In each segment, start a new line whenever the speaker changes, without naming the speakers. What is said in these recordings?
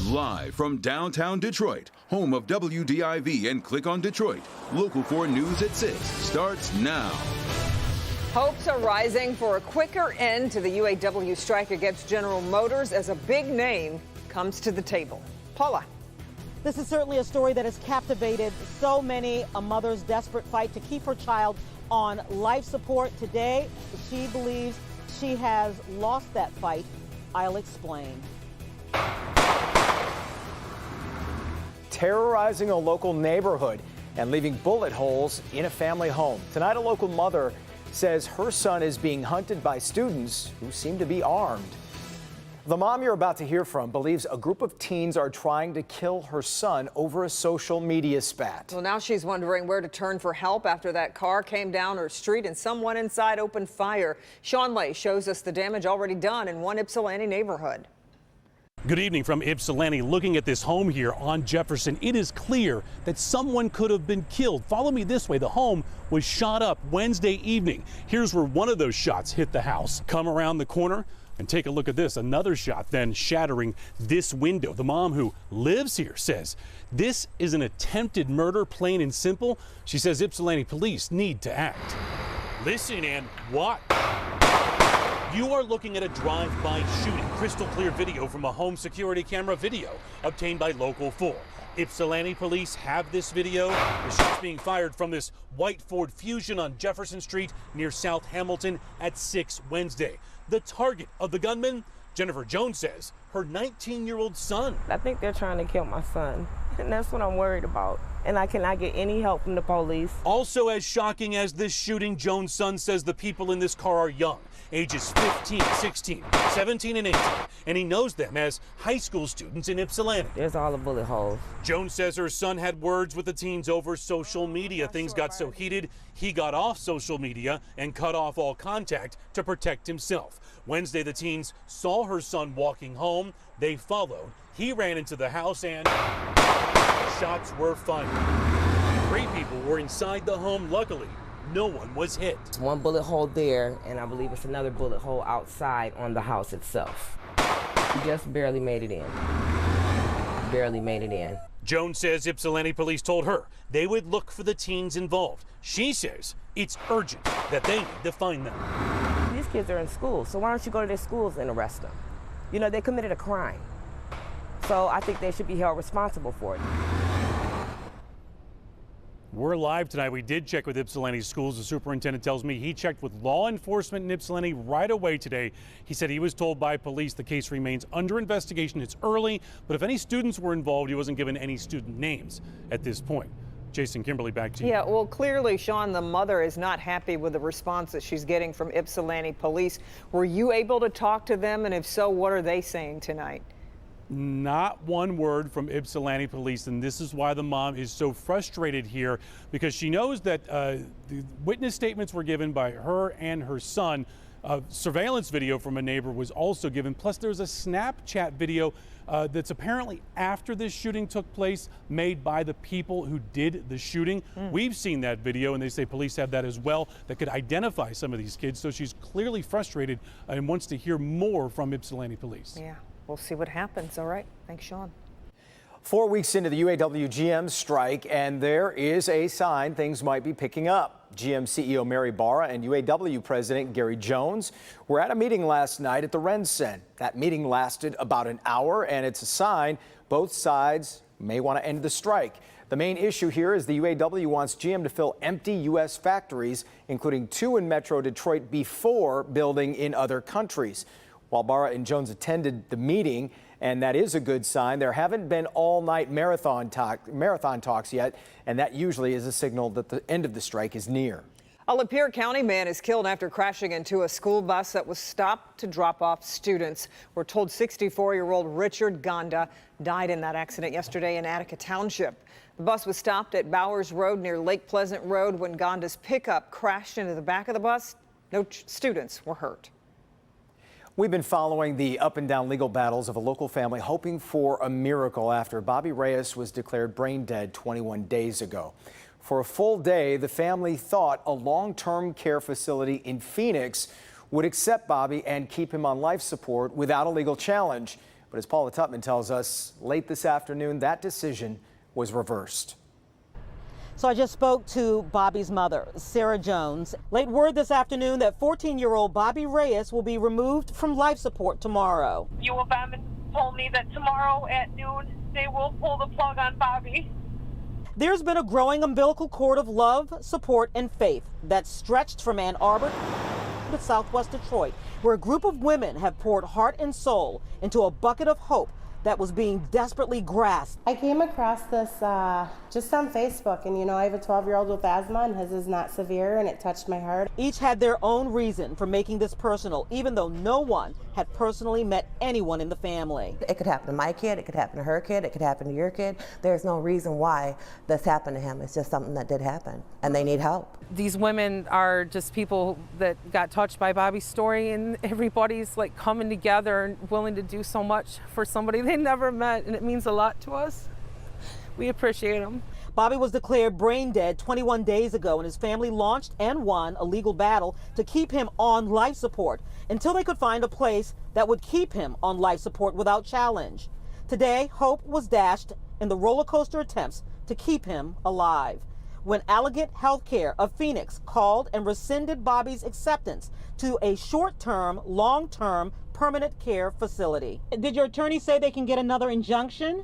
Live from downtown Detroit, home of WDIV and Click on Detroit, Local 4 News at 6 starts now.
Hopes are rising for a quicker end to the UAW strike against General Motors as a big name comes to the table. Paula.
This is certainly a story that has captivated so many. A mother's desperate fight to keep her child on life support. Today, she believes she has lost that fight. I'll explain.
Terrorizing a local neighborhood and leaving bullet holes in a family home. Tonight, a local mother says her son is being hunted by students who seem to be armed. The mom you're about to hear from believes a group of teens are trying to kill her son over a social media spat.
Well, now she's wondering where to turn for help after that car came down her street and someone inside opened fire. Sean Lay shows us the damage already done in one Ypsilanti neighborhood.
Good evening from Ypsilanti. Looking at this home here on Jefferson, it is clear that someone could have been killed. Follow me this way. The home was shot up Wednesday evening. Here's where one of those shots hit the house. Come around the corner and take a look at this. Another shot then shattering this window. The mom who lives here says this is an attempted murder, plain and simple. She says Ypsilanti police need to act. Listen and watch. You are looking at a drive-by shooting. Crystal clear video from a home security camera video obtained by Local 4. Ypsilanti police have this video. The shots being fired from this white Ford Fusion on Jefferson Street near South Hamilton at 6 Wednesday. The target of the gunman, Jennifer Jones says, her 19-year-old son.
I think they're trying to kill my son, and that's what I'm worried about. And I cannot get any help from the police.
Also as shocking as this shooting, Jones' son says the people in this car are young, ages 15, 16, 17, and 18, and he knows them as high school students in Ypsilanti.
There's all the bullet holes.
Jones says her son had words with the teens over social media. Things got so heated, he got off social media and cut off all contact to protect himself. Wednesday, the teens saw her son walking home. They followed. He ran into the house and shots were fired. 3 people were inside the home. Luckily, no one was hit.
One bullet hole there, and I believe it's another bullet hole outside on the house itself. We just barely made it in. Barely made it in.
Jones says Ypsilanti police told her they would look for the teens involved. She says it's urgent that they need to find them.
These kids are in school, so why don't you go to their schools and arrest them? You know, they committed a crime. So I think they should be held responsible for it.
We're live tonight. We did check with Ypsilanti schools. The superintendent tells me he checked with law enforcement in Ypsilanti right away today. He said he was told by police the case remains under investigation. It's early, but if any students were involved, he wasn't given any student names at this point. Jason, Kimberly, back to you.
Yeah, well, clearly, Sean, the mother is not happy with the response that she's getting from Ypsilanti police. Were you able to talk to them? And if so, what are they saying tonight?
Not one word from Ypsilanti police, and this is why the mom is so frustrated here, because she knows that the witness statements were given by her and her son. Surveillance video from a neighbor was also given, plus there's a Snapchat video that's apparently after this shooting took place, made by the people who did the shooting. We've seen that video, and they say police have that as well that could identify some of these kids, so she's clearly frustrated and wants to hear more from Ypsilanti police.
Yeah. We'll see what happens. All right. Thanks, Sean.
4 weeks into the UAW GM strike, and there is a sign things might be picking up. GM CEO Mary Barra and UAW President Gary Jones were at a meeting last night at the Reyes Center. That meeting lasted about an hour, and it's a sign both sides may want to end the strike. The main issue here is the UAW wants GM to fill empty U.S. factories, including 2 in Metro Detroit, before building in other countries. While Barra and Jones attended the meeting, and that is a good sign, there haven't been all-night marathon talks yet, and that usually is a signal that the end of the strike is near.
A Lapeer County man is killed after crashing into a school bus that was stopped to drop off students. We're told 64-year-old Richard Gonda died in that accident yesterday in Attica Township. The bus was stopped at Bowers Road near Lake Pleasant Road when Gonda's pickup crashed into the back of the bus. No students were hurt.
We've been following the up and down legal battles of a local family hoping for a miracle after Bobby Reyes was declared brain dead 21 days ago. For a full day, the family thought a long-term care facility in Phoenix would accept Bobby and keep him on life support without a legal challenge. But as Paula Tutman tells us, late this afternoon, that decision was reversed.
So I just spoke to Bobby's mother, Sarah Jones. Late word this afternoon that 14-year-old Bobby Reyes will be removed from life support tomorrow.
U of M told me that tomorrow at noon they will pull the plug on Bobby.
There's been a growing umbilical cord of love, support, and faith that's stretched from Ann Arbor to Southwest Detroit, where a group of women have poured heart and soul into a bucket of hope that was being desperately grasped.
I came across this just on Facebook, and I have a 12-year-old with asthma, and his is not severe, and it touched my heart.
Each had their own reason for making this personal, even though no one had personally met anyone in the family.
It could happen to my kid, it could happen to her kid, it could happen to your kid. There's no reason why this happened to him. It's just something that did happen, and they need help.
These women are just people that got touched by Bobby's story, and everybody's like coming together and willing to do so much for somebody they never met, and it means a lot to us. We appreciate them.
Bobby was declared brain dead 21 days ago, and his family launched and won a legal battle to keep him on life support until they could find a place that would keep him on life support without challenge. Today, hope was dashed in the roller coaster attempts to keep him alive when Allegiant Healthcare of Phoenix called and rescinded Bobby's acceptance to a short-term, long-term permanent care facility. Did your attorney say they can get another injunction?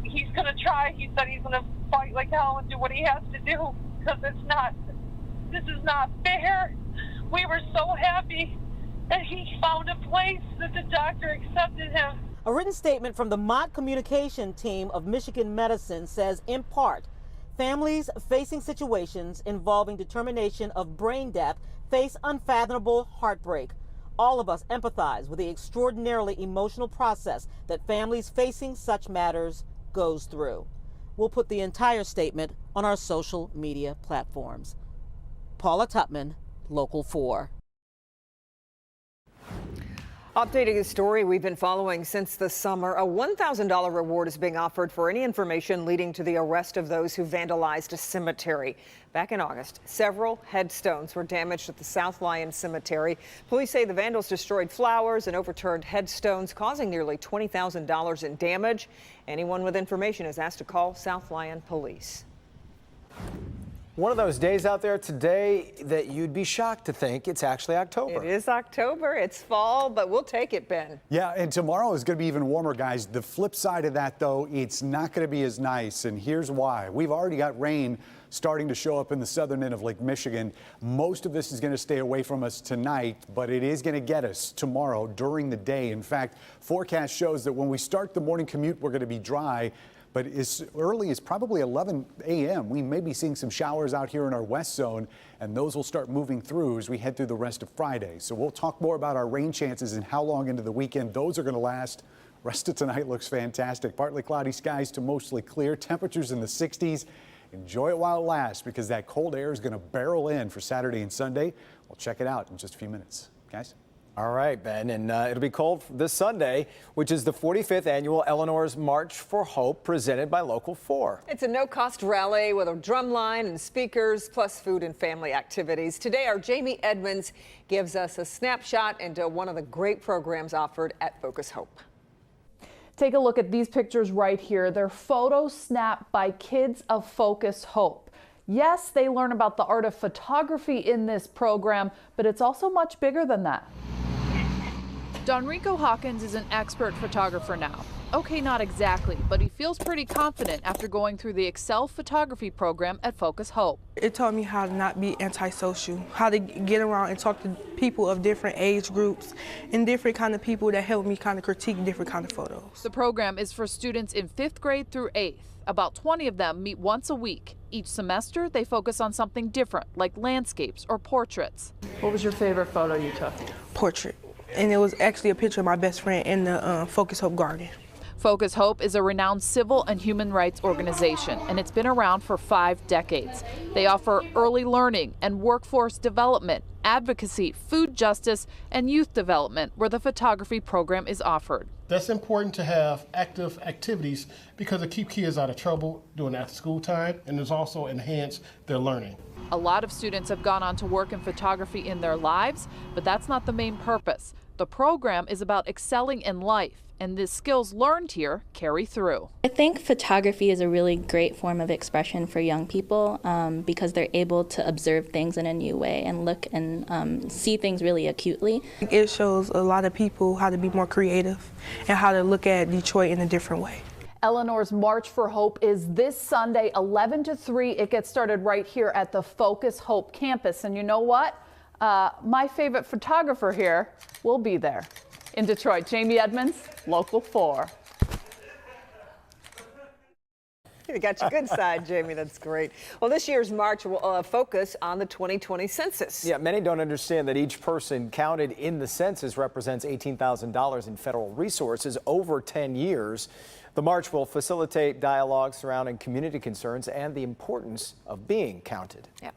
He's going to try. He said he's going to fight like hell and do what he has to do, because this is not fair. We were so happy that he found a place that the doctor accepted him.
A written statement from the Mott Communication team of Michigan Medicine says, in part, families facing situations involving determination of brain death face unfathomable heartbreak. All of us empathize with the extraordinarily emotional process that families facing such matters goes through. We'll put the entire statement on our social media platforms. Paula Tutman, Local 4.
Updating a story we've been following since the summer, a $1,000 reward is being offered for any information leading to the arrest of those who vandalized a cemetery. Back in August, several headstones were damaged at the South Lyon Cemetery. Police say the vandals destroyed flowers and overturned headstones, causing nearly $20,000 in damage. Anyone with information is asked to call South Lyon Police.
One of those days out there today that you'd be shocked to think it's actually October.
It is October. It's fall, but we'll take it, Ben.
Yeah, and tomorrow is going to be even warmer, guys. The flip side of that, though, it's not going to be as nice, and here's why. We've already got rain starting to show up in the southern end of Lake Michigan. Most of this is going to stay away from us tonight, but it is going to get us tomorrow during the day. In fact, forecast shows that when we start the morning commute, we're going to be dry. But as early as probably 11 a.m., we may be seeing some showers out here in our west zone, and those will start moving through as we head through the rest of Friday. So we'll talk more about our rain chances and how long into the weekend those are going to last. Rest of tonight looks fantastic. Partly cloudy skies to mostly clear. Temperatures in the 60s. Enjoy it while it lasts, because that cold air is going to barrel in for Saturday and Sunday. We'll check it out in just a few minutes. Guys?
All right, Ben, and it'll be cold this Sunday, which is the 45th annual Eleanor's March for Hope presented by Local 4.
It's a no-cost rally with a drum line and speakers, plus food and family activities. Today, our Jamie Edmonds gives us a snapshot into one of the great programs offered at Focus Hope.
Take a look at these pictures right here. They're photos snapped by kids of Focus Hope. Yes, they learn about the art of photography in this program, but it's also much bigger than that. Donrico Hawkins is an expert photographer now. Okay, not exactly, but he feels pretty confident after going through the Excel photography program at Focus Hope.
It taught me how to not be antisocial, how to get around and talk to people of different age groups and different kind of people that help me kind of critique different kind of photos.
The program is for students in 5th grade through 8th. About 20 of them meet once a week. Each semester, they focus on something different, like landscapes or portraits. What was your favorite photo you took?
Portrait. And it was actually a picture of my best friend in the Focus Hope garden.
Focus Hope is a renowned civil and human rights organization, and it's been around for 5 decades. They offer early learning and workforce development, advocacy, food justice, and youth development, where the photography program is offered.
That's important to have active activities because it keeps kids out of trouble during after school time, and it's also enhance their learning.
A lot of students have gone on to work in photography in their lives, but that's not the main purpose. The program is about excelling in life, and the skills learned here carry through.
I think photography is a really great form of expression for young people because they're able to observe things in a new way and look and see things really acutely.
It shows a lot of people how to be more creative and how to look at Detroit in a different way.
Eleanor's March for Hope is this Sunday, 11 to 3. It gets started right here at the Focus Hope campus. And you know what? My favorite photographer here will be there. In Detroit, Jamie Edmonds, Local 4.
You got your good side, Jamie. That's great. Well, this year's march will focus on the 2020 census.
Yeah, many don't understand that each person counted in the census represents $18,000 in federal resources over 10 years. The march will facilitate dialogue surrounding community concerns and the importance of being counted.
Yeah.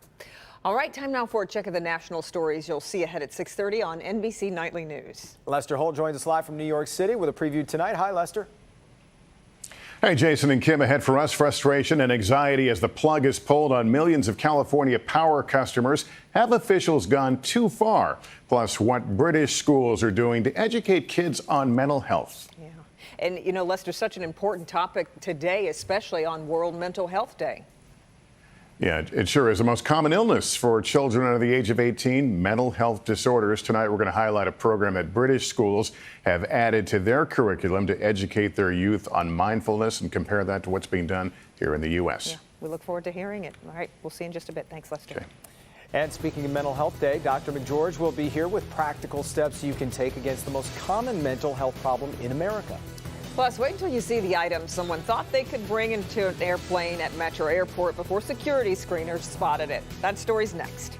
All right, time now for a check of the national stories you'll see ahead at 6:30 on NBC Nightly News.
Lester Holt joins us live from New York City with a preview tonight. Hi, Lester.
Hey, Jason and Kim, ahead for us, frustration and anxiety as the plug is pulled on millions of California power customers. Have officials gone too far? Plus, what British schools are doing to educate kids on mental health.
Yeah. And, you know, Lester, such an important topic today, especially on World Mental Health Day.
Yeah, it sure is. The most common illness for children under the age of 18, mental health disorders. Tonight, we're going to highlight a program that British schools have added to their curriculum to educate their youth on mindfulness and compare that to what's being done here in the U.S.
Yeah, we look forward to hearing it. All right, we'll see in just a bit. Thanks, Lester.
Okay.
And speaking of Mental Health Day, Dr. McGeorge will be here with practical steps you can take against the most common mental health problem in America.
Plus, wait until you see the items someone thought they could bring into an airplane at Metro Airport before security screeners spotted it. That story's next.